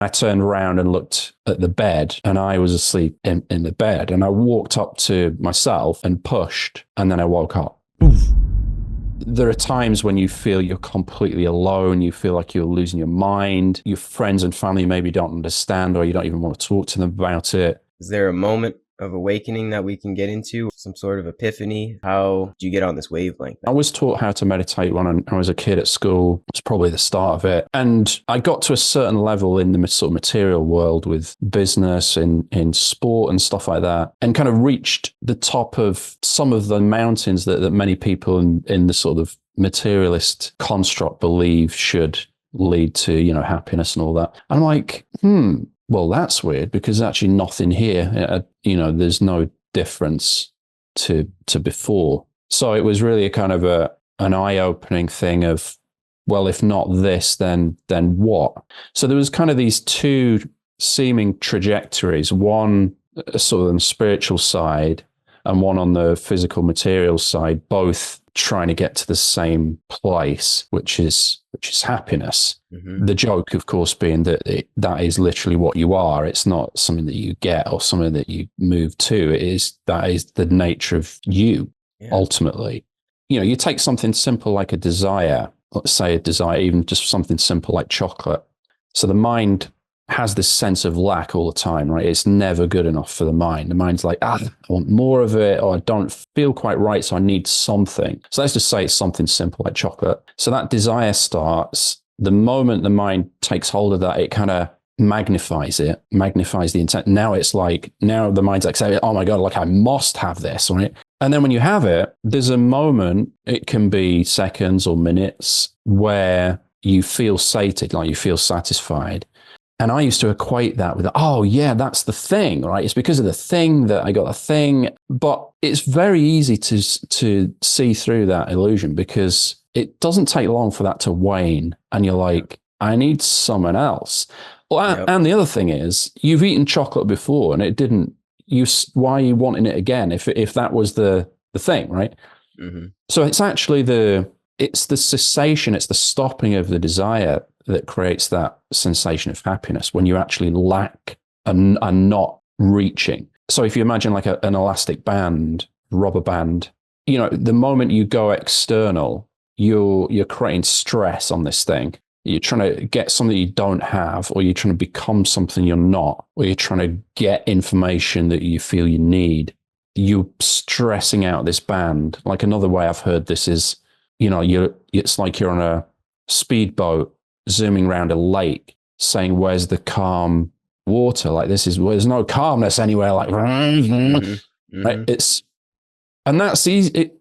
I turned around and looked at the bed, and I was asleep in the bed. And I walked up to myself and pushed, and then I woke up. There are times when you feel you're completely alone, you feel like you're losing your mind, your friends and family maybe don't understand, or you don't even want to talk to them about it. Is there a moment of awakening that we can get into? Some sort of epiphany? How do you get on this wavelength? I was taught how to meditate when I was a kid at school. It's probably the start of it. And I got to a certain level in the sort of material world with business, in sport and stuff like that, and kind of reached the top of some of the mountains that many people in the sort of materialist construct believe should lead to, happiness and all that. And I'm like, well, that's weird because there's actually nothing here. There's no difference to before. So it was really a kind of an eye-opening thing of, well, if not this, then what? So there was kind of these two seeming trajectories, one sort of on the spiritual side and one on the physical material side, both trying to get to the same place, which is happiness. Mm-hmm. The joke, of course, being that that is literally what you are. It's not something that you get or something that you move to. That is the nature of you, ultimately. You take something simple like a desire, let's say a desire, even just something simple like chocolate. So the mind has this sense of lack all the time, right? It's never good enough for the mind. The mind's like, I want more of it, or I don't feel quite right, so I need something. So let's just say it's something simple like chocolate. So that desire starts. The moment the mind takes hold of that, it kind of magnifies the intent. Now the mind's like saying, oh my God, like I must have this, right? And then when you have it, there's a moment, it can be seconds or minutes, where you feel sated, like you feel satisfied. And I used to equate that with, oh yeah, that's the thing, right? It's because of the thing that I got the thing. But it's very easy to see through that illusion because it doesn't take long for that to wane. And you're like, I need someone else. Well, and the other thing is, you've eaten chocolate before and it didn't, why are you wanting it again if that was the thing, right? Mm-hmm. So it's actually it's the cessation, it's the stopping of the desire that creates that sensation of happiness when you actually lack and are not reaching. So if you imagine like an elastic band, rubber band, the moment you go external, you're creating stress on this thing. You're trying to get something you don't have, or you're trying to become something you're not, or you're trying to get information that you feel you need. You're stressing out this band. Like another way I've heard this is, it's like you're on a speedboat zooming around a lake saying, where's the calm water? Like there's no calmness anywhere. Like, mm-hmm. Right? And that's easy.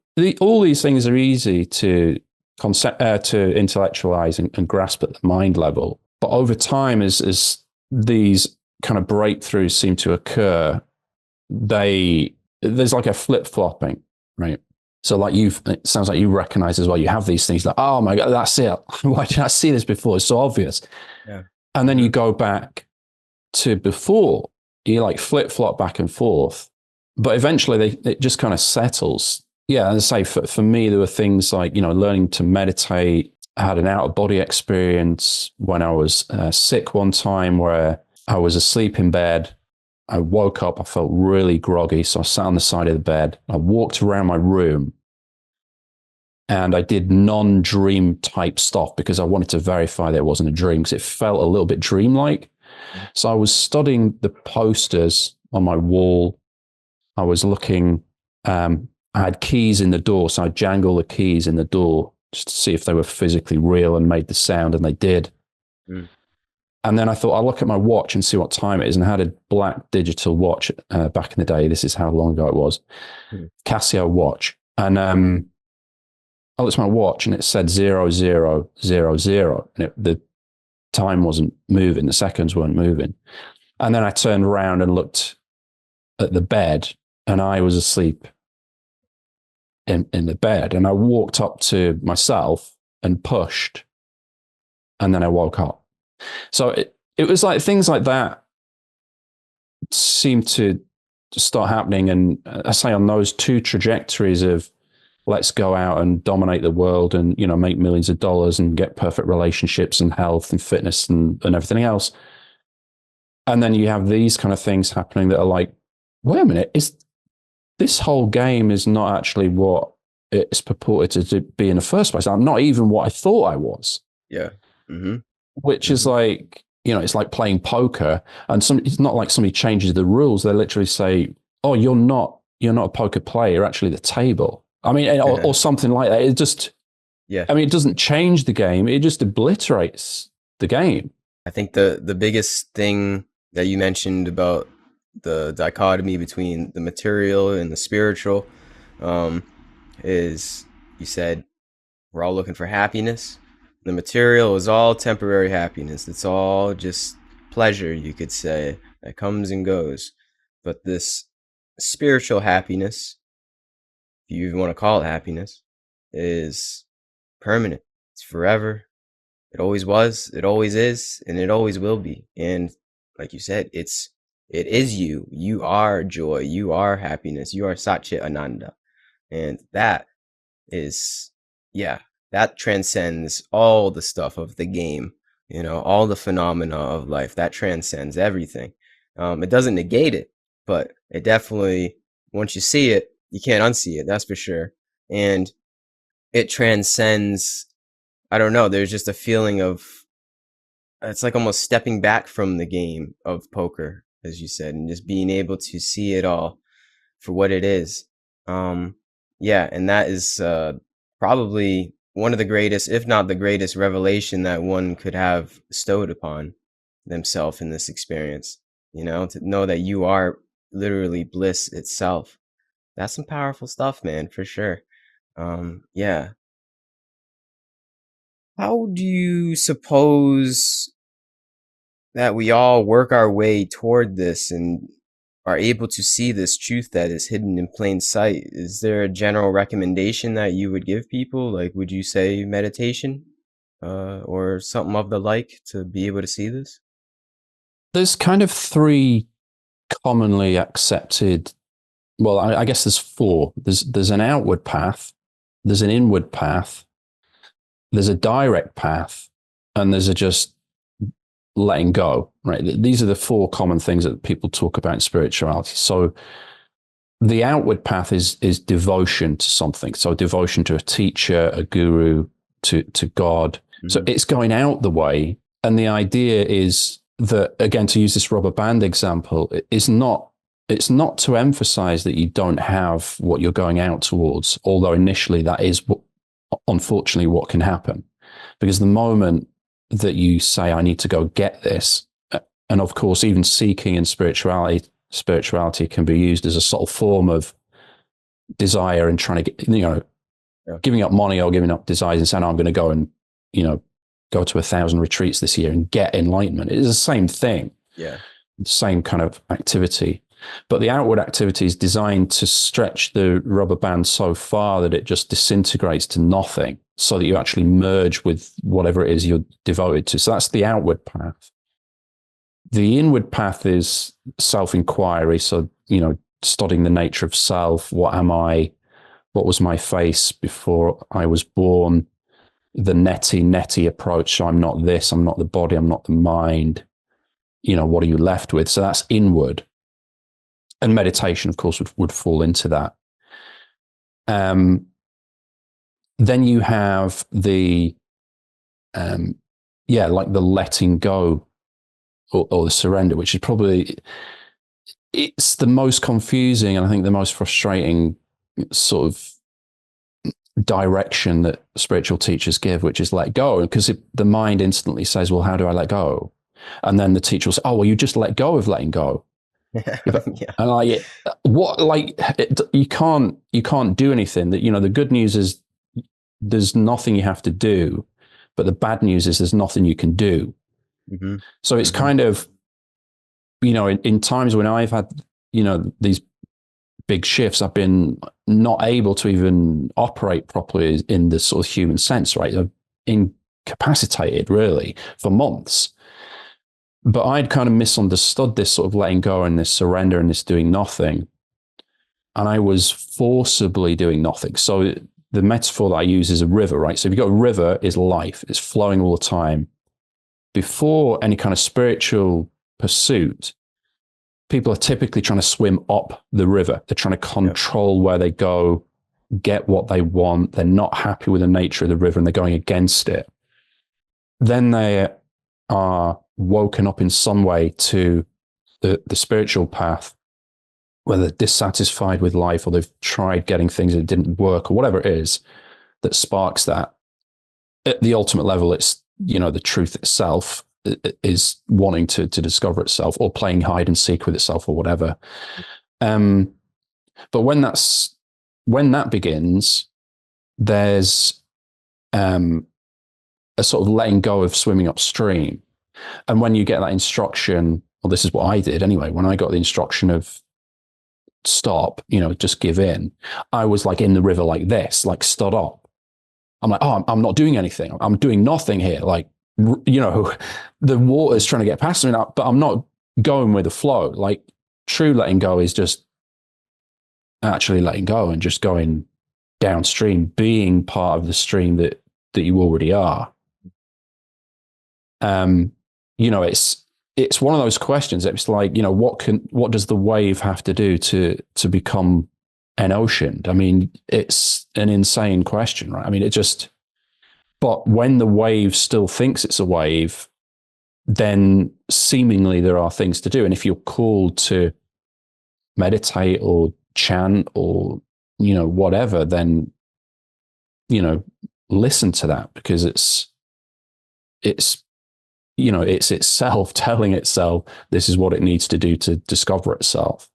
All these things are easy to to intellectualize and grasp at the mind level. But over time, as these kind of breakthroughs seem to occur, there's like a flip-flopping, right? So like it sounds like you recognize as well, you have these things like, oh my God, that's it. Why didn't I see this before? It's so obvious. Yeah. And then you go back to before, you like flip-flop back and forth, but eventually it just kind of settles. Yeah, as I say, for me, there were things like, learning to meditate. I had an out-of-body experience when I was sick one time where I was asleep in bed. I woke up, I felt really groggy, so I sat on the side of the bed. I walked around my room and I did non-dream type stuff because I wanted to verify that it wasn't a dream because it felt a little bit dreamlike. So I was studying the posters on my wall. I was looking, I had keys in the door, so I jangled the keys in the door just to see if they were physically real and made the sound, and they did. Mm. And then I thought, I'll look at my watch and see what time it is. And I had a black digital watch back in the day. This is how long ago it was. Casio watch. And I looked at my watch and it said 0000. And the time wasn't moving. The seconds weren't moving. And then I turned around and looked at the bed and I was asleep in the bed. And I walked up to myself and pushed. And then I woke up. So it was like things like that seemed to start happening. And I say on those two trajectories of let's go out and dominate the world and, make millions of dollars and get perfect relationships and health and fitness and everything else. And then you have these kind of things happening that are like, wait a minute, is this whole game is not actually what it's purported to be in the first place. I'm not even what I thought I was. Yeah. Mm-hmm. Which is like, it's like playing poker, and it's not like somebody changes the rules. They literally say, oh, you're not a poker player, you're actually the table. I mean, or something like that. It just, yeah. I mean, it doesn't change the game. It just obliterates the game. I think the biggest thing that you mentioned about the dichotomy between the material and the spiritual is, you said we're all looking for happiness. The material is all temporary happiness. It's all just pleasure, you could say, that comes and goes. But this spiritual happiness, if you even want to call it happiness, is permanent. It's forever. It always was, it always is, and it always will be. And like you said, it is you. You are joy. You are happiness. You are Satchit Ananda. And that is, that transcends all the stuff of the game, all the phenomena of life. That transcends everything. It doesn't negate it, but it definitely, once you see it, you can't unsee it. That's for sure. And it transcends, I don't know, there's just a feeling of, it's like almost stepping back from the game of poker, as you said, and just being able to see it all for what it is. And that is probably one of the greatest, if not the greatest, revelation that one could have bestowed upon themselves in this experience. To know that you are literally bliss itself. That's some powerful stuff, man, for sure. How do you suppose that we all work our way toward this and are able to see this truth that is hidden in plain sight? Is there a general recommendation that you would give people? Like, would you say meditation or something of the like to be able to see this? There's kind of three commonly accepted, well, I guess there's four. There's an outward path, there's an inward path, there's a direct path, and there's a just letting go, right? These are the four common things that people talk about in spirituality. So the outward path is devotion to something. So devotion to a teacher, a guru, to God. Mm-hmm. So it's going out the way. And the idea is that, again, to use this rubber band example, it's not to emphasize that you don't have what you're going out towards, although initially that is unfortunately what can happen. Because the moment that you say, I need to go get this, and of course, even seeking in spirituality can be used as a sort of form of desire and trying to get, giving up money or giving up desires and saying, I'm going to go and, go to 1,000 retreats this year and get enlightenment. It is the same thing. Yeah. Same kind of activity. But the outward activity is designed to stretch the rubber band so far that it just disintegrates to nothing, so that you actually merge with whatever it is you're devoted to. So that's the outward path. The inward path is self-inquiry. So, studying the nature of self. What am I? What was my face before I was born? The neti approach. So I'm not this, I'm not the body, I'm not the mind. What are you left with? So that's inward. And meditation, of course, would fall into that. Then you have the, like the letting go or the surrender, which is probably, it's the most confusing and I think the most frustrating sort of direction that spiritual teachers give, which is let go. Because the mind instantly says, well, how do I let go? And then the teacher will say, oh, well, you just let go of letting go. Yeah. And you can't do anything. That, the good news is there's nothing you have to do, but the bad news is there's nothing you can do. Mm-hmm. So it's kind of, in times when I've had, these big shifts, I've been not able to even operate properly in the sort of human sense, right? I've incapacitated really for months. But I'd kind of misunderstood this sort of letting go and this surrender and this doing nothing. And I was forcibly doing nothing. So the metaphor that I use is a river, right? So if you've got a river, is life, it's flowing all the time. Before any kind of spiritual pursuit, people are typically trying to swim up the river. They're trying to control where they go, get what they want. They're not happy with the nature of the river and they're going against it. Then they are woken up in some way to the spiritual path, whether they're dissatisfied with life or they've tried getting things that didn't work or whatever it is that sparks that. At the ultimate level, it's, the truth itself is wanting to discover itself or playing hide and seek with itself or whatever. But when that begins, there's a sort of letting go of swimming upstream. And when you get that instruction, well, this is what I did anyway, when I got the instruction of stop, just give in, I was like in the river like this, like stood up. I'm like, oh, I'm not doing anything. I'm doing nothing here. Like, the water's trying to get past me, but I'm not going with the flow. Like, true letting go is just actually letting go and just going downstream, being part of the stream that you already are. It's one of those questions. It's like, what does the wave have to do to become an ocean? I mean, it's an insane question, right? I mean, but when the wave still thinks it's a wave, then seemingly there are things to do. And if you're called to meditate or chant or, whatever, then, listen to that, because it's itself telling itself this is what it needs to do to discover itself.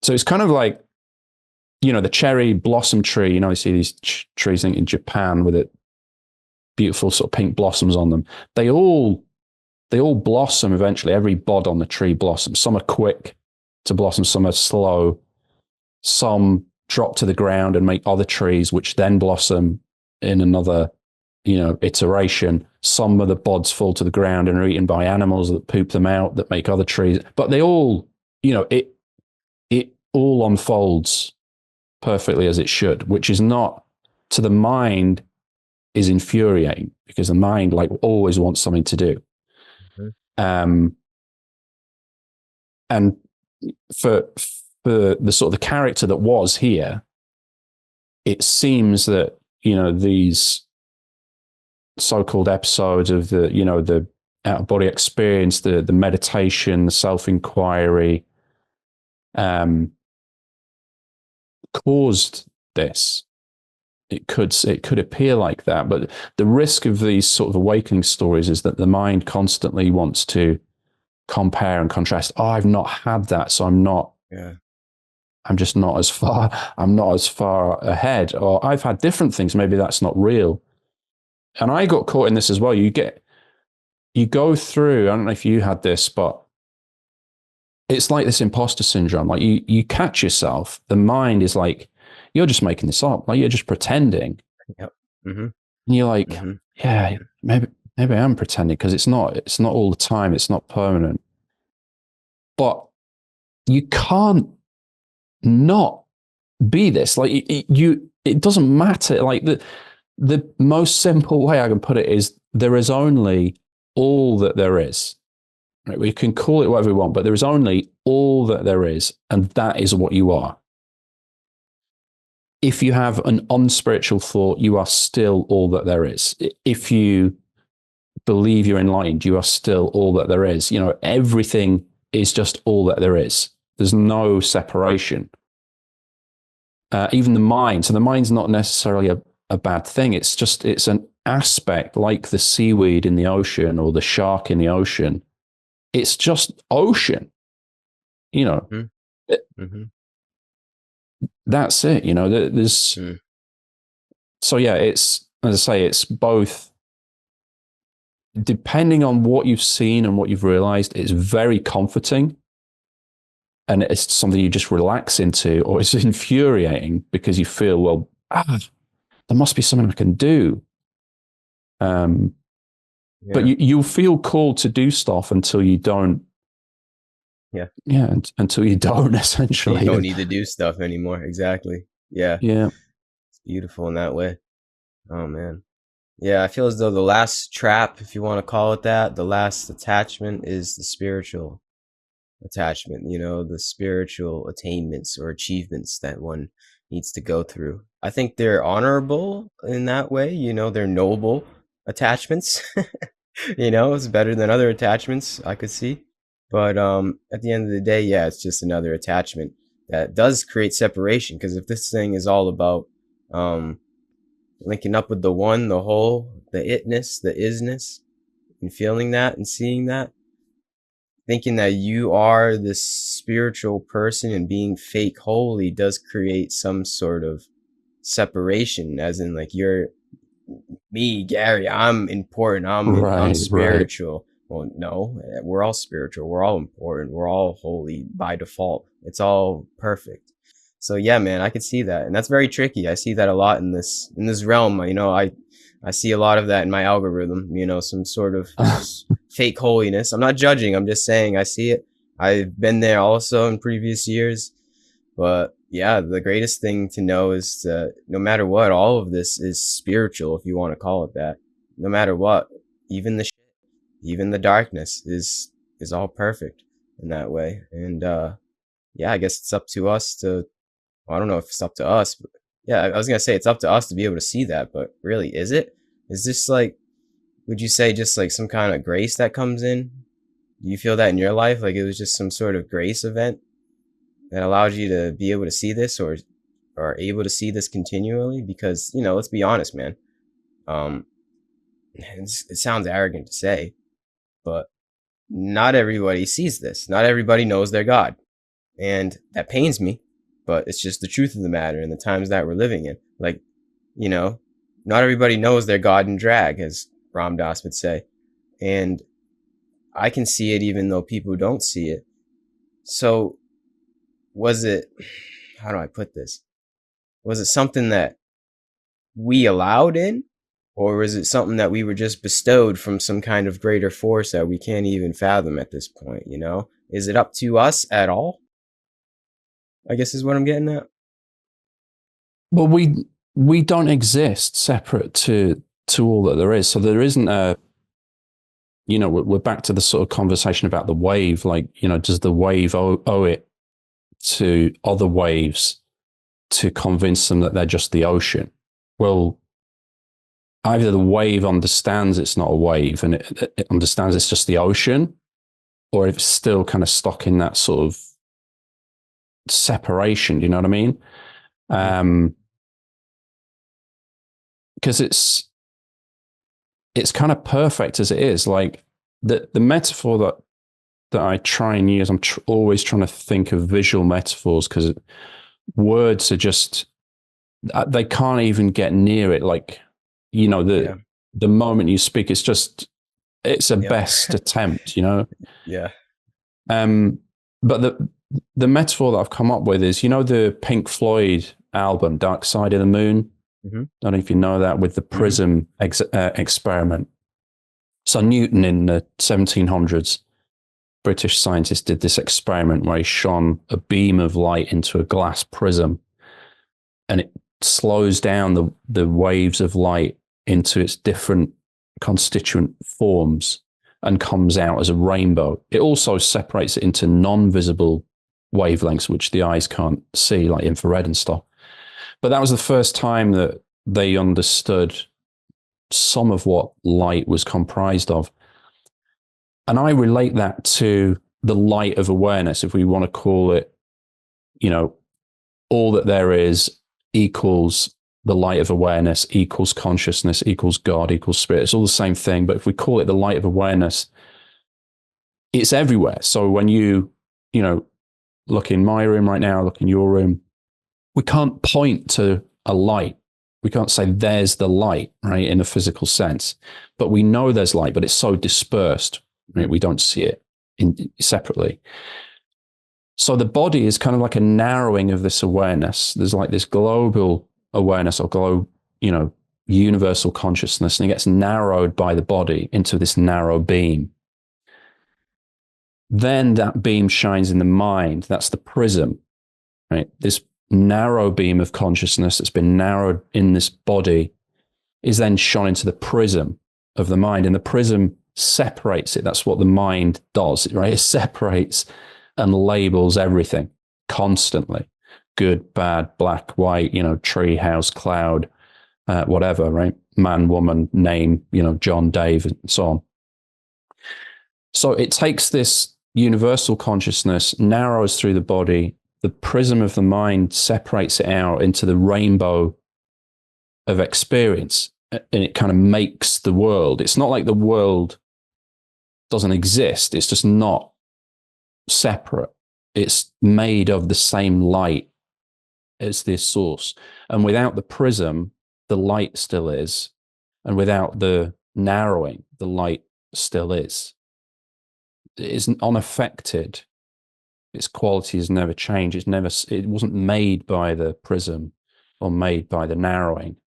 So it's kind of like, the cherry blossom tree, you see these trees in Japan with it, beautiful sort of pink blossoms on them. They all blossom eventually. Every bud on the tree blossoms. Some are quick to blossom, some are slow. Some drop to the ground and make other trees, which then blossom in another, iteration. Some of the buds fall to the ground and are eaten by animals that poop them out, that make other trees. But they all, it all unfolds perfectly as it should, which is not, to the mind, is infuriating, because the mind always wants something to do. Mm-hmm. And for the sort of the character that was here, it seems that, these so-called episodes of the out-of-body experience, the meditation, the self-inquiry, caused this. It could appear like that, but the risk of these sort of awakening stories is that the mind constantly wants to compare and contrast. Oh, I've not had that, so I'm not. Yeah. I'm just not as far. I'm not as far ahead. Or I've had different things. Maybe that's not real. And I got caught in this as well. You go through. I don't know if you had this, but it's like this imposter syndrome. Like you catch yourself. The mind is like, you're just making this up. Like you're just pretending. Yep. Mm-hmm. And you're like, yeah, maybe I am pretending, because it's not all the time. It's not permanent. But you can't not be this. Like it doesn't matter. Like the most simple way I can put it is there is only all that there is. Right? We can call it whatever we want, but there is only all that there is, and that is what you are. If you have an unspiritual thought, you are still all that there is. If you believe you're enlightened, you are still all that there is. Everything is just all that there is. There's no separation. Even the mind. So the mind's not necessarily a bad thing. It's an aspect, like the seaweed in the ocean or the shark in the ocean. It's just ocean. Mm-hmm. That's it. There's. So yeah, it's, as I say, it's both. Depending on what you've seen and what you've realized, it's very comforting. And it's something you just relax into, or it's infuriating because you feel, well, there must be something I can do. But you'll feel called to do stuff until you don't. Yeah. Yeah. Until you don't, essentially. You don't need to do stuff anymore. Exactly. Yeah. Yeah. It's beautiful in that way. Oh, man. Yeah, I feel as though the last trap, if you want to call it that, the last attachment is the spiritual attachment, the spiritual attainments or achievements that one needs to go through. I think they're honorable in that way, they're noble attachments. It's better than other attachments I could see. But at the end of the day, yeah, it's just another attachment that does create separation. Because if this thing is all about um, linking up with the one, the whole, the itness, the isness, and feeling that and seeing that, thinking that you are this spiritual person and being fake holy does create some sort of separation, as in like you're me, Gary, I'm important, I'm Right, right. spiritual. Well, no, we're all spiritual, we're all important, we're all holy by default. It's all perfect. So yeah, man, I could see that, and that's very tricky. I see that a lot in this realm. I see a lot of that in my algorithm. Some sort of fake holiness. I'm not judging. I'm just saying I see it. I've been there also in previous years. But yeah, the greatest thing to know is that no matter what, all of this is spiritual, if you want to call it that. No matter what, even the shit, even the darkness is all perfect in that way. And yeah, I guess it's up to us to. Well, I don't know if it's up to us, but yeah, I was gonna say it's up to us to be able to see that. But really, is it? Is this like? Would you say just like some kind of grace that comes in? Do you feel that in your life? Like it was just some sort of grace event that allowed you to be able to see this, or are able to see this continually? Because let's be honest, man. Um, it sounds arrogant to say, but not everybody sees this. Not everybody knows their God, and that pains me. But it's just the truth of the matter in the times that we're living in. Like, you know, not everybody knows their God in drag, as Ram Dass would say, and I can see it even though people don't see it. So, was it? How do I put this? Was it something that we allowed in, or was it something that we were just bestowed from some kind of greater force that we can't even fathom at this point? Is it up to us at all? I guess is what I'm getting at. Well, we don't exist separate to all that there is. So there isn't a, we're back to the sort of conversation about the wave. Like, does the wave owe it to other waves to convince them that they're just the ocean? Well, either the wave understands it's not a wave and it understands it's just the ocean, or if it's still kind of stuck in that sort of separation. Do you know what I mean? Because it's kind of perfect as it is. Like the metaphor that I try and use, I'm always trying to think of visual metaphors, because words are just, they can't even get near it. Like, the moment you speak, it's a best attempt, Yeah. But the metaphor that I've come up with is, the Pink Floyd album, Dark Side of the Moon. Mm-hmm. I don't know if you know that, with the prism experiment. So Newton in the 1700s, British scientists did this experiment where he shone a beam of light into a glass prism, and it slows down the waves of light into its different constituent forms and comes out as a rainbow. It also separates it into non-visible wavelengths, which the eyes can't see, like infrared and stuff. But that was the first time that they understood some of what light was comprised of. And I relate that to the light of awareness, if we want to call it, all that there is equals the light of awareness, equals consciousness, equals God, equals spirit. It's all the same thing. But if we call it the light of awareness, it's everywhere. So when you look in my room right now, look in your room, we can't point to a light. We can't say there's the light, right, in a physical sense. But we know there's light, but it's so dispersed, right? We don't see it separately. So the body is kind of like a narrowing of this awareness. There's like this global awareness or universal consciousness, and it gets narrowed by the body into this narrow beam. Then that beam shines in the mind. That's the prism, right? This narrow beam of consciousness that's been narrowed in this body is then shone into the prism of the mind, and the prism separates it. That's what the mind does, right? It separates and labels everything constantly: good, bad, black, white, tree, house, cloud, whatever, right? Man, woman, name, John, Dave, and so on. So it takes this universal consciousness, narrows through the body, the prism of the mind separates it out into the rainbow of experience, and it kind of makes the world. It's not like the world doesn't exist, it's just not separate. It's made of the same light as this source. And without the prism, the light still is. And without the narrowing, the light still is. It isn't unaffected. Its quality has never changed. It wasn't made by the prism or made by the narrowing.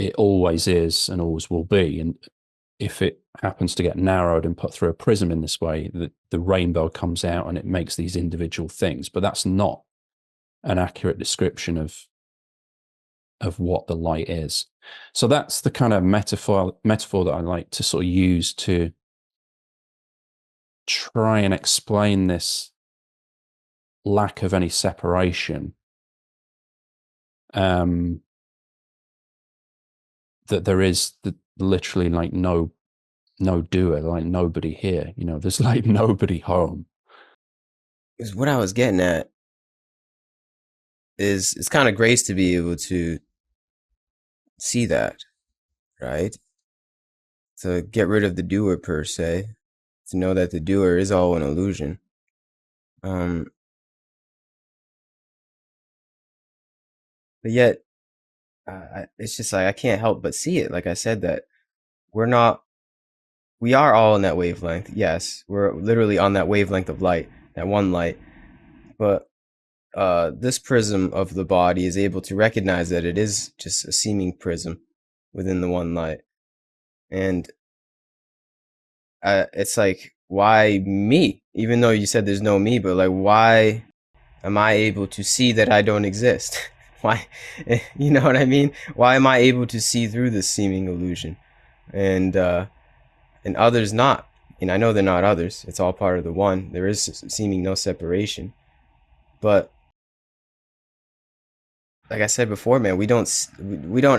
It always is and always will be. And if it happens to get narrowed and put through a prism in this way, the rainbow comes out and it makes these individual things. But that's not an accurate description of what the light is. So that's the kind of metaphor that I like to sort of use to try and explain this lack of any separation. That there is literally like no doer, like nobody here. There's like nobody home. Is what I was getting at. Is it's kind of grace to be able to see that, right? To get rid of the doer per se, to know that the doer is all an illusion. But yet, it's just like I can't help but see it. Like I said, that we are all in that wavelength. Yes, we're literally on that wavelength of light, that one light. But this prism of the body is able to recognize that it is just a seeming prism within the one light. And it's like, why me? Even though you said there's no me, but like, why am I able to see that I don't exist? Why, you know what I mean? Why am I able to see through this seeming illusion, and others not? And I know they're not others. It's all part of the one. There is seeming no separation, but like I said before, man, we don't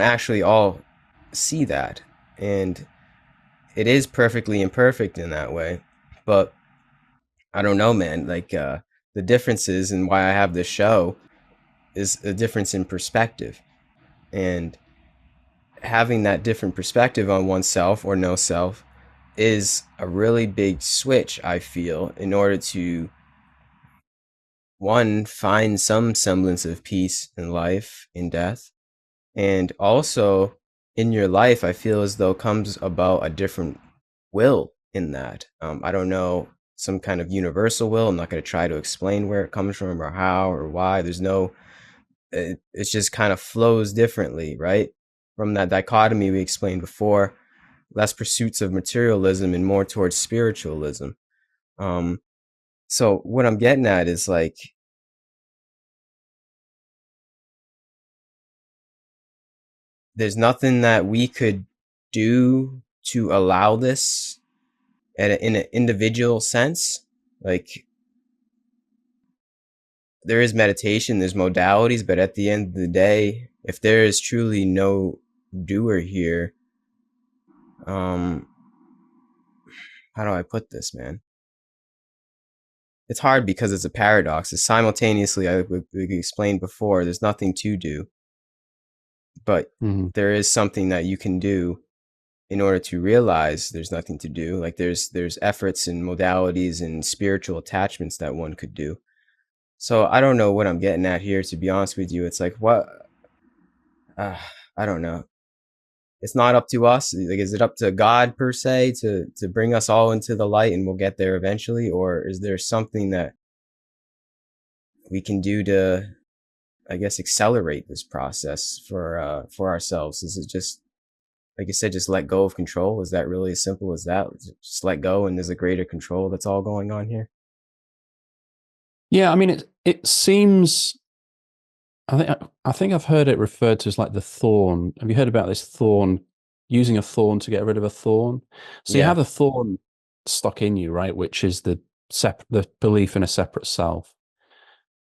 actually all see that, and it is perfectly imperfect in that way. But I don't know, man. Like the differences and why I have this show is a difference in perspective, and having that different perspective on oneself or no self is a really big switch, I feel, in order to, one, find some semblance of peace in life, in death, and also in your life, I feel as though comes about a different will in that. I don't know, some kind of universal will. I'm not going to try to explain where it comes from or how or why. There's no, it's just kind of flows differently, right? From that dichotomy we explained before, less pursuits of materialism and more towards spiritualism. So what I'm getting at is like, there's nothing that we could do to allow this in an individual sense. Like, there is meditation, there's modalities, but at the end of the day, if there is truly no doer here, how do I put this, man? It's hard because it's a paradox. It's simultaneously, we explained before, there's nothing to do, but there is something that you can do in order to realize there's nothing to do. Like there's efforts and modalities and spiritual attachments that one could do. So I don't know what I'm getting at here, to be honest with you. It's like, what? I don't know. It's not up to us. Like, is it up to God per se to bring us all into the light and we'll get there eventually? Or is there something that we can do to, I guess, accelerate this process for ourselves? Is it just, like you said, just let go of control? Is that really as simple as that? Just let go and there's a greater control that's all going on here? Yeah, I mean, it seems I think I've heard it referred to as like the thorn. Have you heard about this thorn, using a thorn to get rid of a thorn? So you Yeah. have a thorn stuck in you, right? Which is the belief in a separate self.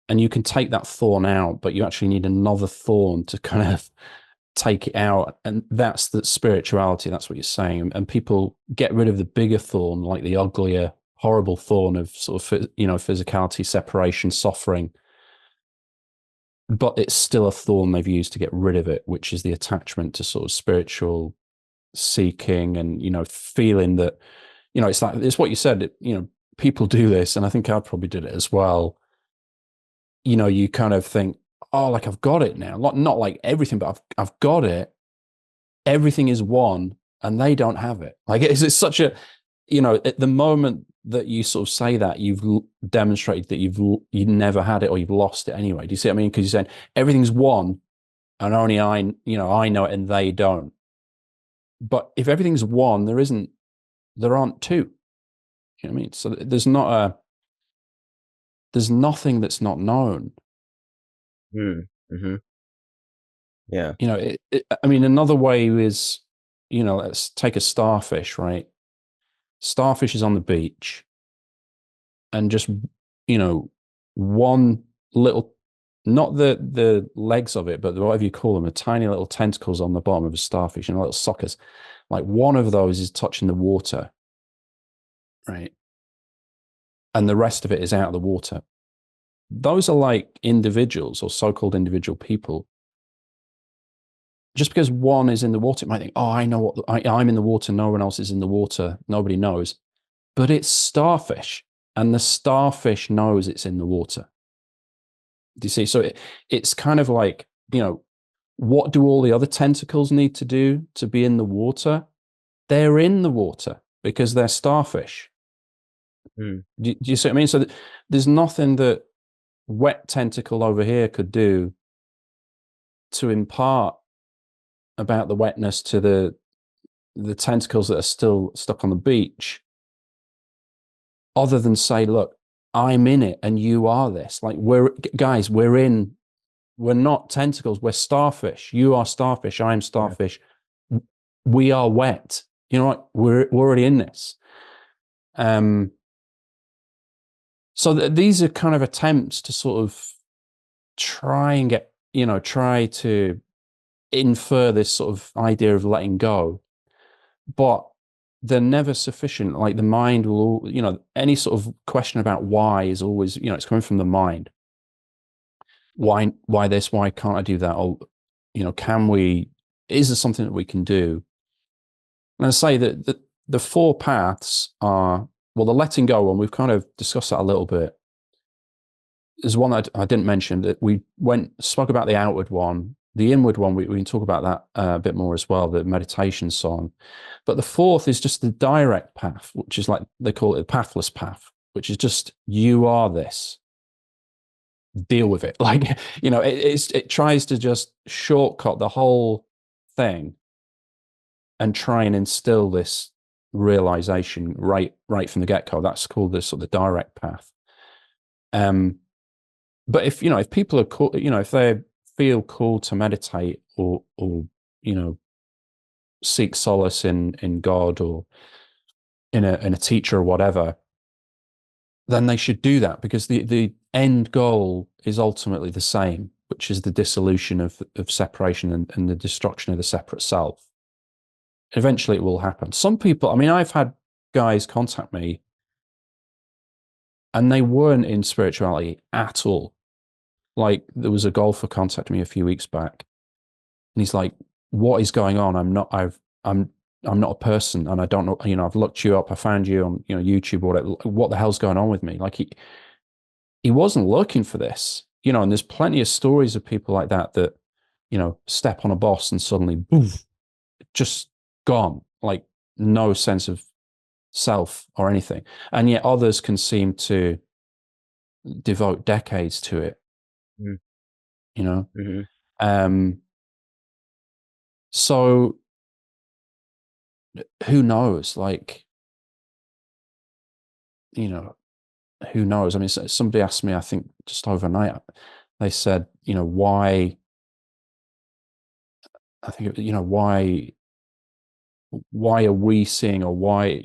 And you can take that thorn out, but you actually need another thorn to kind of take it out. And that's the spirituality. That's what you're saying. And people get rid of the bigger thorn, like the uglier, horrible thorn of sort of, physicality, separation, suffering. But it's still a thorn they've used to get rid of it, which is the attachment to sort of spiritual seeking and, feeling that, it's what you said, people do this. And I think I probably did it as well. You kind of think, oh, like I've got it now. Not like everything, but I've got it. Everything is one, and they don't have it. Like it's such a, at the moment that you sort of say that, you've demonstrated that you never had it, or you've lost it anyway. Do you see what I mean? Because you're saying everything's one, and only I know it, and they don't. But if everything's one, there aren't two. You know what I mean? So there's nothing that's not known. Mm-hmm. Yeah. I mean, another way is, let's take a starfish, right? Starfish is on the beach, and just, one little, not the legs of it, but whatever you call them, the tiny little tentacles on the bottom of a starfish, and little suckers. Like one of those is touching the water, right? And the rest of it is out of the water. Those are like individuals, or so-called individual people. Just because one is in the water, it might think, oh, I know I'm in the water, no one else is in the water, nobody knows. But it's starfish, and the starfish knows it's in the water. Do you see? So it's kind of like, what do all the other tentacles need to do to be in the water? They're in the water because they're starfish. Do you see what I mean? So there's nothing that wet tentacle over here could do to impart about the wetness to the tentacles that are still stuck on the beach, other than say, look, I'm in it and you are this. Like we're not tentacles, we're starfish. You are starfish, I am starfish. Yeah. We are wet. You know what? We're already in this. So these are kind of attempts to sort of try to infer this sort of idea of letting go, but they're never sufficient. Like the mind will, any sort of question about why is always, it's coming from the mind. Why this? Why can't I do that? Or, is there something that we can do? And I say that the four paths are, well, the letting go one, we've kind of discussed that a little bit. There's one that I didn't mention, that we spoke about the outward one. The inward one, we can talk about that a bit more as well, the meditation song. But the fourth is just the direct path, which is like, they call it the pathless path, which is just, you are this. Deal with it. Like, it tries to just shortcut the whole thing and try and instill this realization right from the get-go. That's called the sort of the direct path. But if people are cool, if they feel called to meditate or seek solace in God, or in a teacher or whatever, then they should do that, because the end goal is ultimately the same, which is the dissolution of separation and the destruction of the separate self. Eventually it will happen. Some people, I mean, I've had guys contact me and they weren't in spirituality at all. Like there was a golfer contacting me a few weeks back, and he's like, what is going on? I'm not a person, and I don't know, I've looked you up, I found you on, YouTube or whatever. What the hell's going on with me? Like he wasn't looking for this, and there's plenty of stories of people like that, step on a boss and suddenly, boof, just gone, like no sense of self or anything. And yet others can seem to devote decades to it, Mm-hmm. So who knows? Like, who knows? I mean, somebody asked me, I think just overnight, they said, why, I think, why are we seeing, or why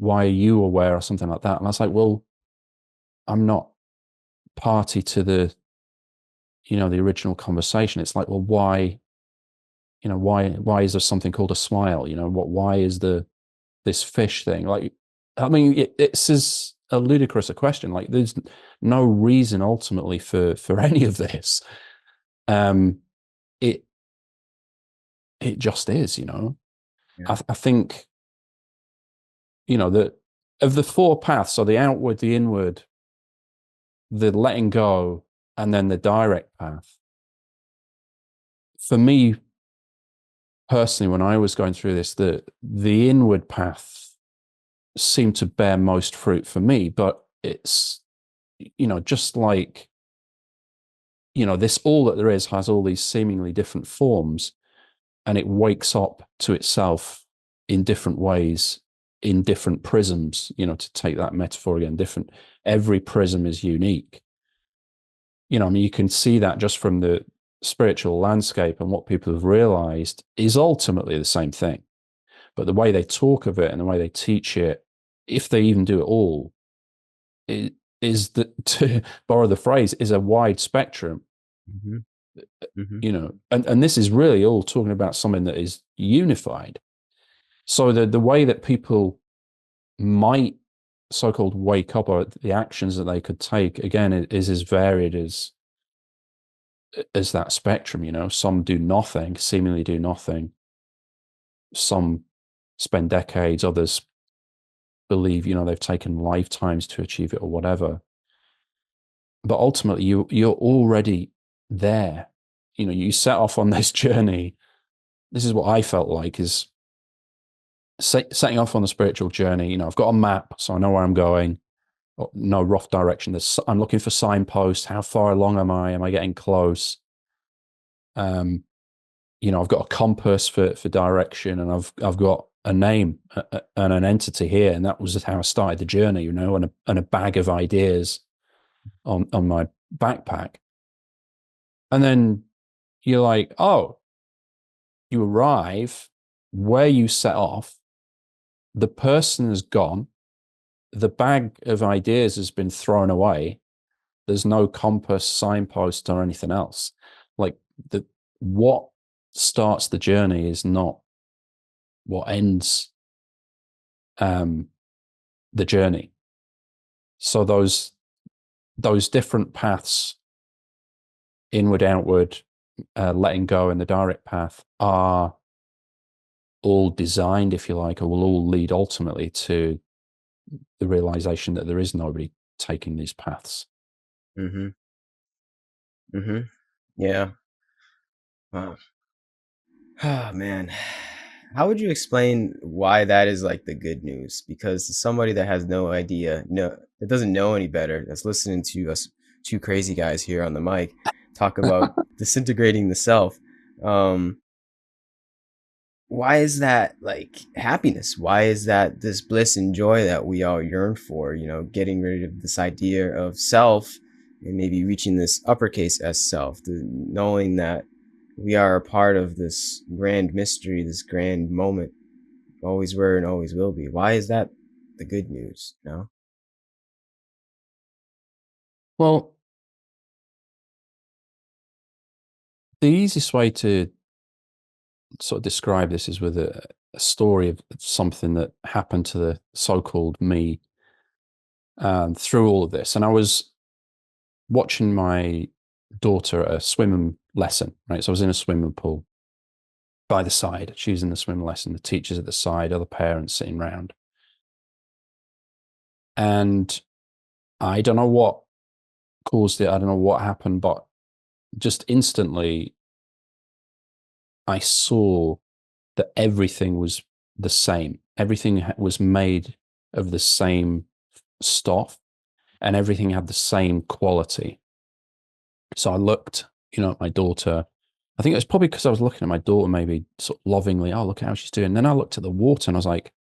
are you aware, or something like that? And I was like, well, I'm not party to the original conversation. It's like, well, why is there something called a smile? Why is this fish thing? Like, I mean, it's as a ludicrous a question. Like, there's no reason ultimately for any of this. It it just is. Yeah. I think that of the four paths, so the outward, the inward, the letting go, and then the direct path. For me personally, when I was going through this, the inward path seemed to bear most fruit for me, but it's just like this, all that there is has all these seemingly different forms, and it wakes up to itself in different ways, in different prisms. To take that metaphor again, every prism is unique. I mean, you can see that just from the spiritual landscape, and what people have realized is ultimately the same thing. But the way they talk of it and the way they teach it, if they even do it all, is that, to borrow the phrase, is a wide spectrum. Mm-hmm. Mm-hmm. And this is really all talking about something that is unified. So the way that people might so-called wake up, or the actions that they could take, again, is as varied as that spectrum. Some do nothing, seemingly do nothing. Some spend decades, others believe they've taken lifetimes to achieve it, or whatever. But ultimately, you're already there. You set off on this journey. This is what I felt like, is setting off on the spiritual journey. I've got a map, so I know where I'm going. No rough direction. I'm looking for signposts. How far along am I? Am I getting close? I've got a compass for direction, and I've got a name and an entity here, and that was how I started the journey. And a bag of ideas on my backpack. And then you're like, oh, you arrive where you set off. The person has gone. The bag of ideas has been thrown away. There's no compass, signpost, or anything else. Like, what starts the journey is not what ends the journey. So those different paths, inward, outward, letting go, and the direct path, are all designed, if you like, or will all lead ultimately to the realization that there is nobody taking these paths. Mm-hmm. Mm-hmm. Yeah. Wow. Oh man. How would you explain why that is like the good news? Because somebody that has no idea, that doesn't know any better, that's listening to us two crazy guys here on the mic talk about disintegrating the self. Um, why is that like happiness? Why is that this bliss and joy that we all yearn for? Getting rid of this idea of self and maybe reaching this uppercase S self, knowing that we are a part of this grand mystery, this grand moment, always were and always will be. Why is that the good news? Well, the easiest way to sort of describe this is with a story of something that happened to the so-called me through all of this. And I was watching my daughter at a swimming lesson, right? So I was in a swimming pool by the side. She was in the swimming lesson, the teachers at the side, other parents sitting around. And I don't know what caused it. I don't know what happened, but just instantly I saw that everything was the same. Everything was made of the same stuff, and everything had the same quality. So I looked, at my daughter. I think it was probably because I was looking at my daughter, maybe sort of lovingly. Oh, look at how she's doing. And then I looked at the water and I was like,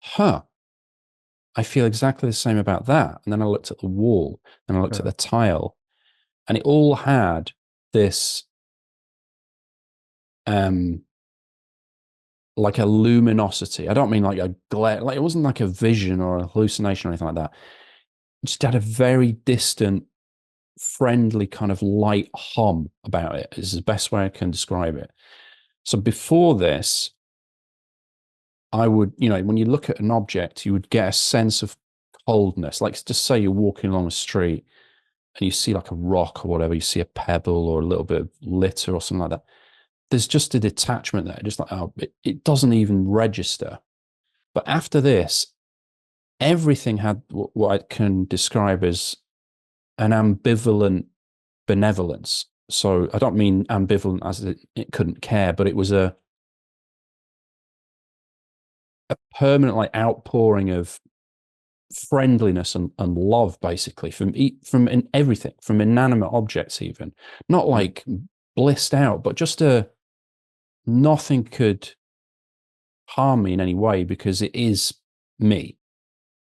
huh, I feel exactly the same about that. And then I looked at the wall and I looked at the tile, and it all had this like a luminosity. I don't mean like a glare, like it wasn't like a vision or a hallucination or anything like that. It just had a very distant, friendly kind of light hum about it, is the best way I can describe it. So before this, I would, when you look at an object, you would get a sense of coldness. Like just say you're walking along the street and you see like a rock or whatever, you see a pebble or a little bit of litter or something like that. There's just a detachment there, just like, oh, it doesn't even register. But after this, everything had what I can describe as an ambivalent benevolence. So I don't mean ambivalent as it couldn't care, but it was a permanent like outpouring of friendliness and love, basically from in everything, from inanimate objects, even not like blissed out, but just nothing could harm me in any way because it is me.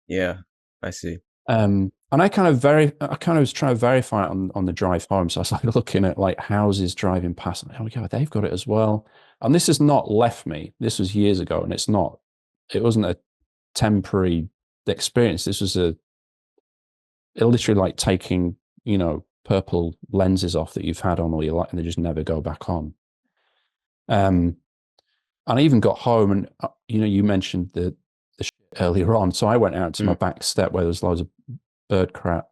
Yeah, I see. And I kind of was trying to verify it on the drive home. So I was like looking at like houses driving past. And, oh my God, they've got it as well. And this has not left me. This was years ago, and it wasn't a temporary experience. This was it literally like taking, purple lenses off that you've had on all your life and they just never go back on. And I even got home and, you mentioned the shit earlier on. So I went out to my back step where there's loads of bird crap.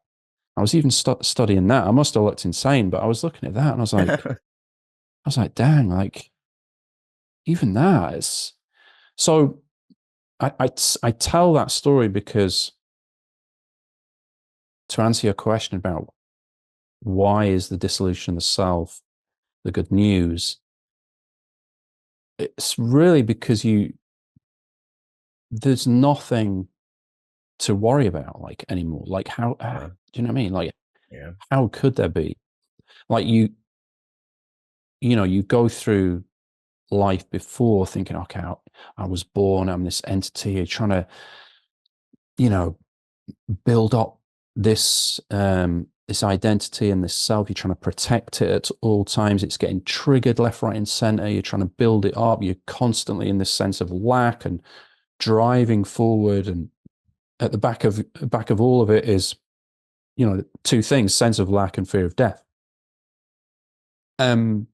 I was even studying that. I must have looked insane, but I was looking at that and I was like, dang, like even that is. So I tell that story because to answer your question about why is the dissolution of the self the good news, it's really because there's nothing to worry about like anymore. Like how do you know what I mean? Like how could there be? Like you go through life before thinking, okay, I was born, I'm this entity, you're trying to, build up this this identity and this self. You're trying to protect it at all times. It's getting triggered left, right, and center. You're trying to build it up. You're constantly in this sense of lack and driving forward. And at the back of all of it is, two things: sense of lack and fear of death. And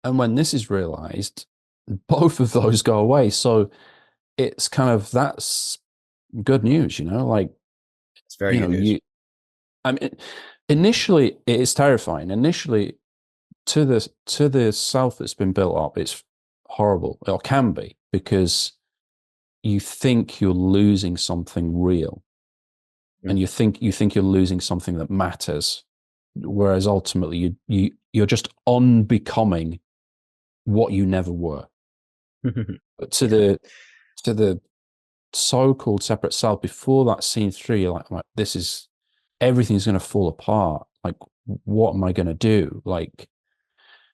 when this is realized, both of those go away. So it's kind of that's good news, like it's very good news. I mean, initially it is terrifying. Initially, to the self that's been built up, it's horrible, or can be, because you think you're losing something real, and you think you're losing something that matters, whereas ultimately you're just unbecoming what you never were. But to the so-called separate self, before that scene 3, you're like this is everything's going to fall apart. Like, what am I going to do? Like,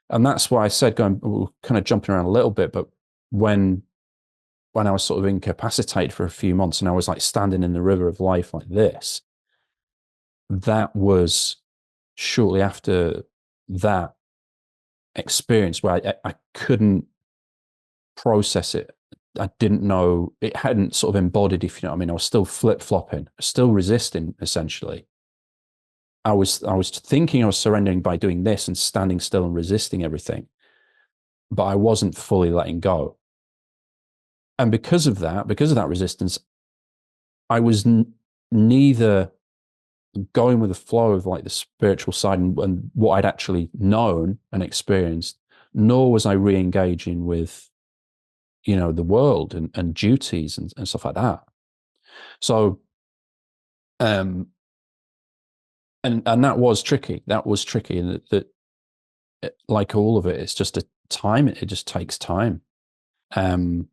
and that's why I said, we're kind of jumping around a little bit, but when I was sort of incapacitated for a few months and I was like standing in the river of life like this, that was shortly after that experience where I couldn't process it. I didn't know, it hadn't sort of embodied, if you know what I mean. I was still flip-flopping, still resisting, essentially. I was thinking I was surrendering by doing this and standing still and resisting everything, but I wasn't fully letting go. And because of that resistance, I was neither going with the flow of like the spiritual side and what I'd actually known and experienced, nor was I re-engaging with, the world and duties and stuff like that. So, and that was tricky. And that like all of it, it's just a time. It just takes time. But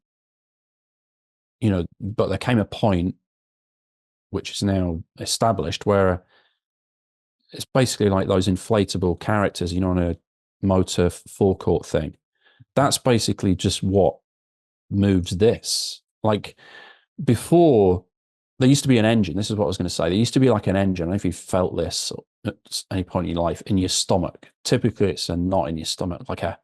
there came a point, which is now established, where it's basically like those inflatable characters, on a motor forecourt thing. That's basically just what moves this. Like before, there used to be an engine. This is what I was going to say. There used to be like an engine. I don't know if you felt this at any point in your life in your stomach. Typically, it's a knot in your stomach, like a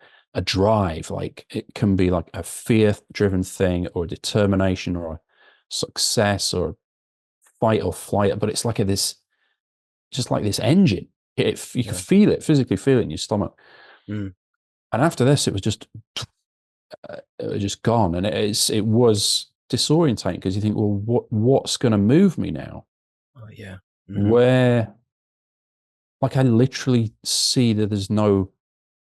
drive. Like it can be like a fear-driven thing, or a determination, or a success, or fight or flight. But it's like just like this engine. You can Yeah. feel it, physically feel it in your stomach. Mm. And after this, it was just gone, and it was disorientating because you think, well, what's going to move me now? Oh yeah. Hmm. Where, like, I literally see that there's no,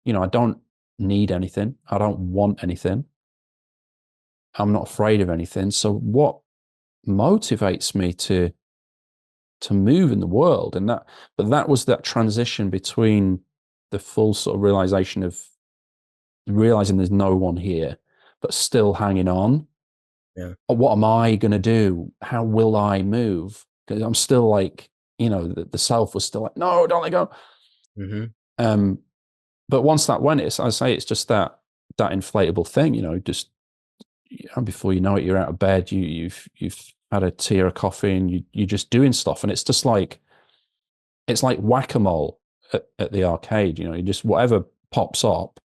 I don't need anything. I don't want anything. I'm not afraid of anything. So what motivates me to move in the world? But that was that transition between the full sort of realization of realizing there's no one here, but still hanging on. Yeah. What am I going to do? How will I move? Because I'm still like, the self was still like, no, don't let go. Hmm. Um, but once that went, I say it's just that inflatable thing, just before you know it, you're out of bed, you've had a tea or a coffee, and you're just doing stuff, and it's just like it's like whack-a-mole at the arcade. You just whatever pops up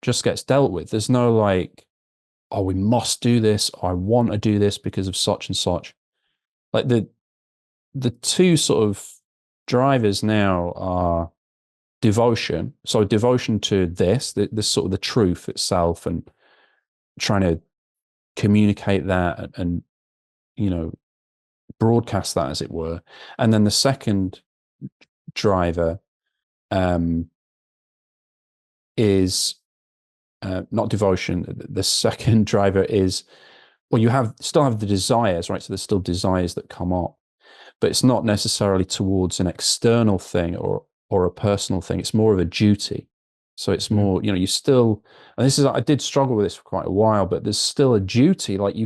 just gets dealt with. There's no like, oh, we must do this, or I want to do this because of such and such. Like the two sort of drivers now are devotion. So devotion to this sort of the truth itself, and trying to communicate that, and broadcast that, as it were. And then the second driver is not devotion. The second driver is, well, you still have the desires, right? So there's still desires that come up, but it's not necessarily towards an external thing or a personal thing. It's more of a duty. So it's Hmm. more, you still, and I did struggle with this for quite a while, but there's still a duty. Like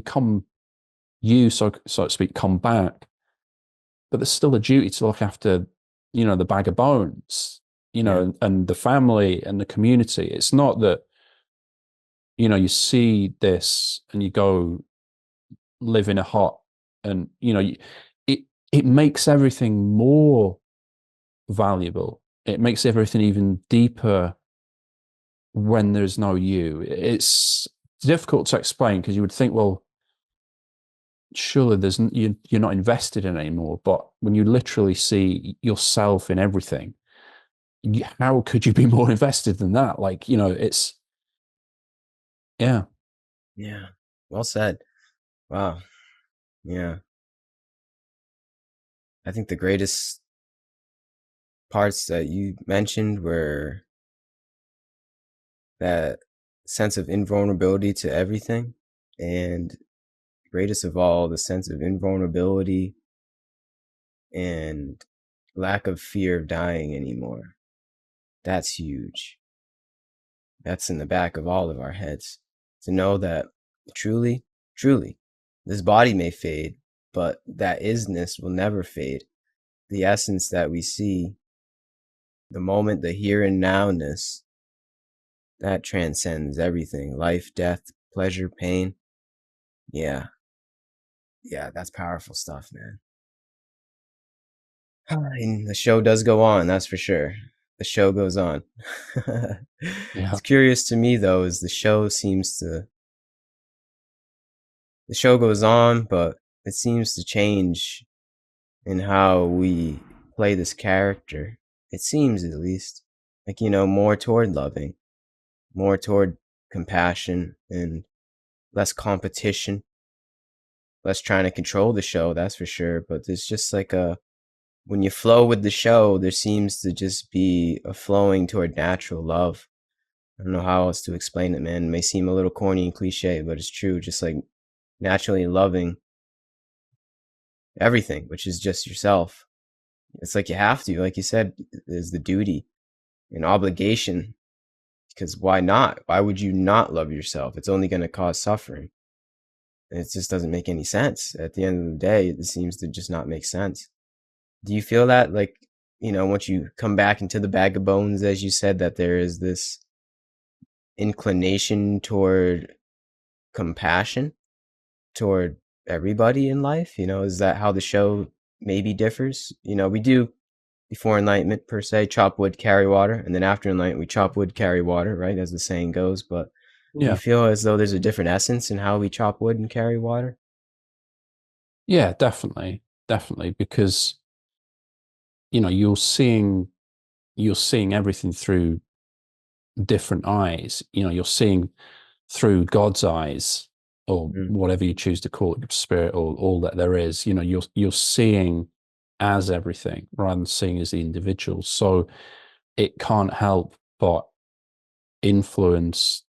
so to speak, come back, but there's still a duty to look after, the bag of bones, Yeah. and the family and the community. It's not that, you see this and you go live in a hut, and, it, it makes everything more valuable. It makes everything even deeper when there's no you. It's difficult to explain because you would think, well, surely you're not invested in it anymore. But when you literally see yourself in everything, how could you be more invested than that? Like, it's, yeah. Yeah. Well said. Wow. Yeah. I think the greatest parts that you mentioned were that sense of invulnerability to everything, and greatest of all, the sense of invulnerability and lack of fear of dying anymore. That's huge. That's in the back of all of our heads. To know that truly, truly, this body may fade, but that isness will never fade. The essence that we see, the moment, the here and nowness, that transcends everything. Life, death, pleasure, pain. Yeah. Yeah, that's powerful stuff, man. And the show does go on, that's for sure. The show goes on. Yeah. It's curious to me though, is the show goes on, but it seems to change in how we play this character. It seems, at least, like, more toward loving, more toward compassion, and less competition, less trying to control the show, that's for sure. But there's just like when you flow with the show, there seems to just be a flowing toward natural love. I don't know how else to explain it, man. It may seem a little corny and cliche, but it's true. Just like naturally loving everything, which is just yourself. It's like you have to, like you said, there's the duty and obligation. Because why not? Why would you not love yourself? It's only going to cause suffering. And it just doesn't make any sense. At the end of the day, it seems to just not make sense. Do you feel that, like, once you come back into the bag of bones, as you said, that there is this inclination toward compassion toward everybody in life? Is that how the show maybe differs? We do before enlightenment per se, chop wood, carry water, and then after enlightenment, we chop wood, carry water, right, as the saying goes. But do you Yeah. feel as though there's a different essence in how we chop wood and carry water? Yeah, definitely. Definitely. Because, you're seeing everything through different eyes. You're seeing through God's eyes, or Mm, whatever you choose to call it, spirit, or all that there is. You're seeing as everything rather than seeing as the individual. So it can't help but influence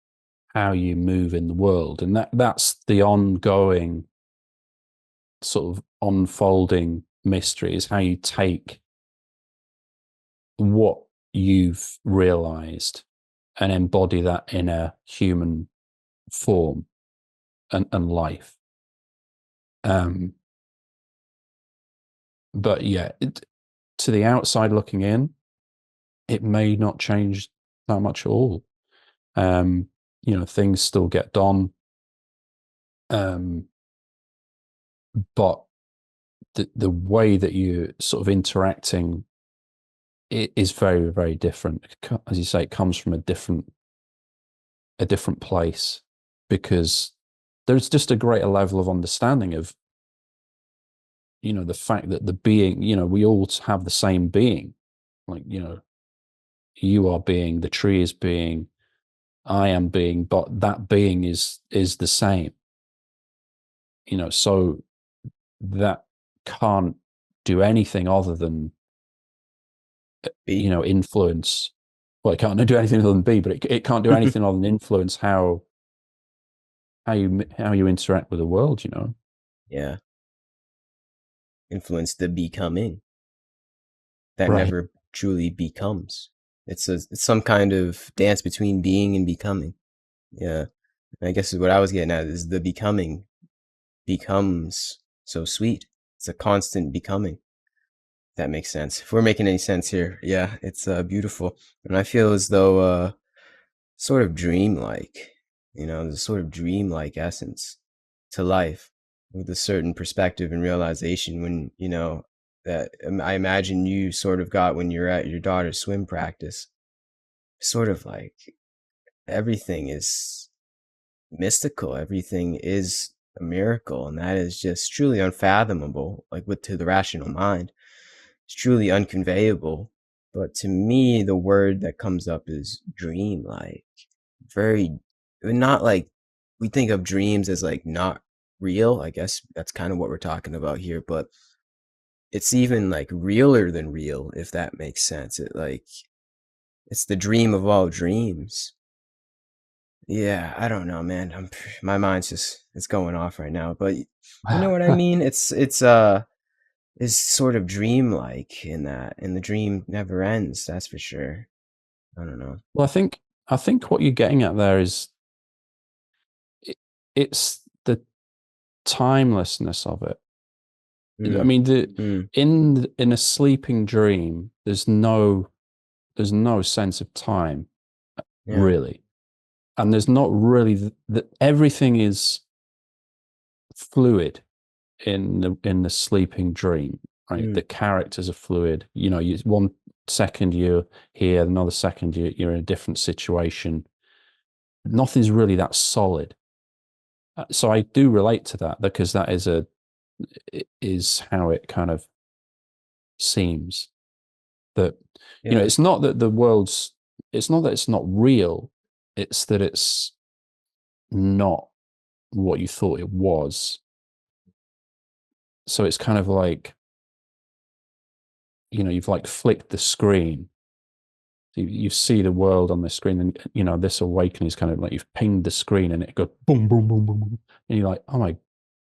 how you move in the world, and that's the ongoing sort of unfolding mystery, is how you take what you've realized and embody that in a human form and life. Um, but yeah, to the outside looking in, it may not change that much at all. Um, things still get done, um, but the way that you're sort of interacting, it is very, very different. As you say, it comes from a different place, because there's just a greater level of understanding of, the fact that the being, we all have the same being. Like, you are being, the tree is being, I am being, but that being is the same. So that can't do anything other than, B. influence. Well, it can't do anything other than be, but it can't do anything other than influence how you interact with the world. Yeah, influence the becoming that Right. never truly becomes. It's some kind of dance between being and becoming. Yeah, I guess what I was getting at is the becoming becomes so sweet. It's a constant becoming. That makes sense. If we're making any sense here, yeah, it's beautiful, and I feel as though sort of dreamlike. There's a sort of dreamlike essence to life with a certain perspective and realization when that I imagine you sort of got when you're at your daughter's swim practice. Sort of like everything is mystical, everything is a miracle, and that is just truly unfathomable, like with to the rational mind. It's truly unconveyable. But to me, the word that comes up is dreamlike. Very, not like we think of dreams as like not real. I guess that's kind of what we're talking about here, but it's even like realer than real, if that makes sense. It's the dream of all dreams. Yeah, I don't know, man. My mind's just it's going off right now, but you know what I mean? It's is sort of dreamlike in that, and the dream never ends, that's for sure. I don't know. Well, I think what you're getting at there is, it, it's the timelessness of it. I Mm, mean, mm, in a sleeping dream, there's no sense of time, yeah. really, and there's not really everything is fluid in the sleeping dream. Right, Mm, the characters are fluid. One second you're here, another second you're in a different situation. Nothing's really that solid. So I do relate to that, because that is how it kind of seems. That, yeah. it's not that it's not that it's not real, it's that it's not what you thought it was. So it's kind of like, you've like flicked the screen. You see the world on the screen, and this awakening is kind of like you've pinged the screen and it goes boom, boom, boom, boom, boom, and you're like, oh my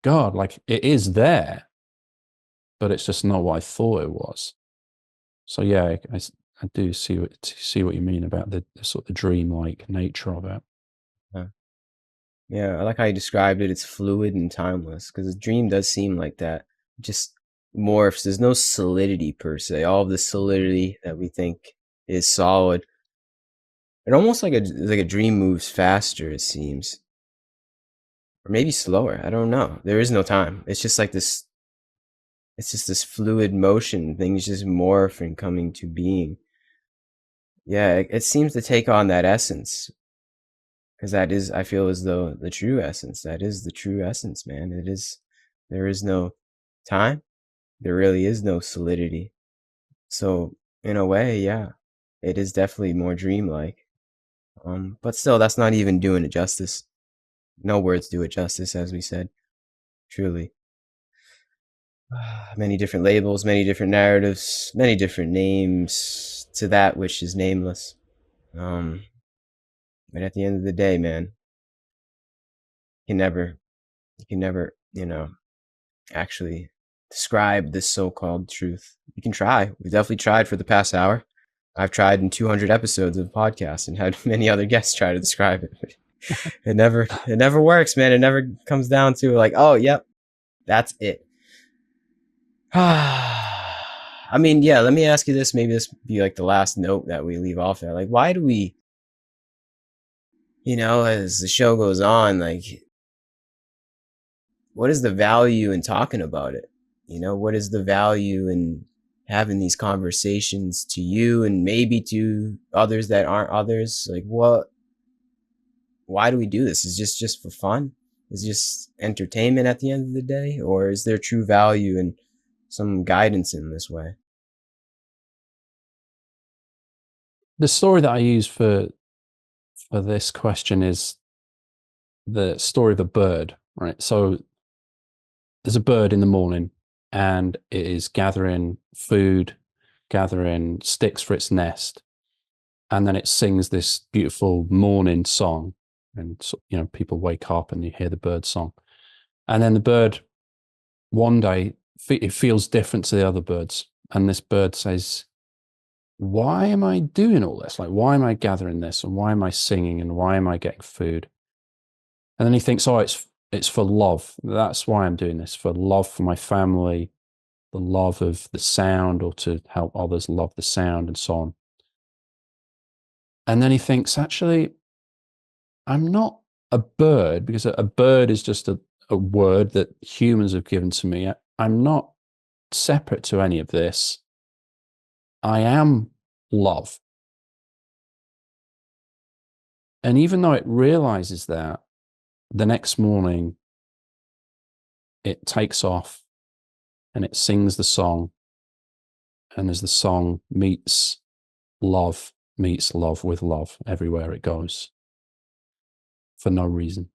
God, like it is there, but it's just not what I thought it was. So yeah, I do see what you mean about the sort of dreamlike nature of it. uh, yeah, I like how you described it. It's fluid and timeless because a dream does seem like that. It just morphs. There's no solidity per se. All of the solidity that we think is solid. It almost like a dream moves faster, it seems. Or maybe slower. I don't know. There is no time. It's just like this it's just this fluid motion. Things just morph and coming to being. Yeah, it seems to take on that essence, because that is, I feel as though, the true essence. That is the true essence, man. It is. There is no time. There really is no solidity. So in a way, yeah, it is definitely more dreamlike. But still, that's not even doing it justice. No words do it justice, as we said. Truly. Many different labels, many different narratives, many different names to that which is nameless. But at the end of the day, man, you can never, actually describe this so-called truth. You can try. We've definitely tried for the past hour. I've tried in 200 episodes of podcasts and had many other guests try to describe it. It never works, man. It never comes down to like, oh, yep, that's it. I mean, yeah, let me ask you this. Maybe this be like the last note that we leave off at. Like, why do we, as the show goes on, like, what is the value in talking about it? What is the value in having these conversations to you and maybe to others that aren't others? Like, why do we do this? Is this just for fun? Is it just entertainment at the end of the day? Or is there true value and some guidance in this way? The story that I use for this question is the story of a bird, right? So there's a bird in the morning and it is gathering food, gathering sticks for its nest. And then it sings this beautiful morning song. And, people wake up and you hear the bird song. And then the bird, one day, it feels different to the other birds. And this bird says, why am I doing all this? Like, why am I gathering this? And why am I singing? And why am I getting food? And then he thinks, oh, it's for love. That's why I'm doing this, for love for my family, the love of the sound, or to help others love the sound, and so on. And then he thinks, actually, I'm not a bird, because a bird is just a word that humans have given to me. I'm not separate to any of this. I am love. And even though it realizes that, the next morning it takes off and it sings the song. And as the song meets love with love everywhere it goes, for no reason.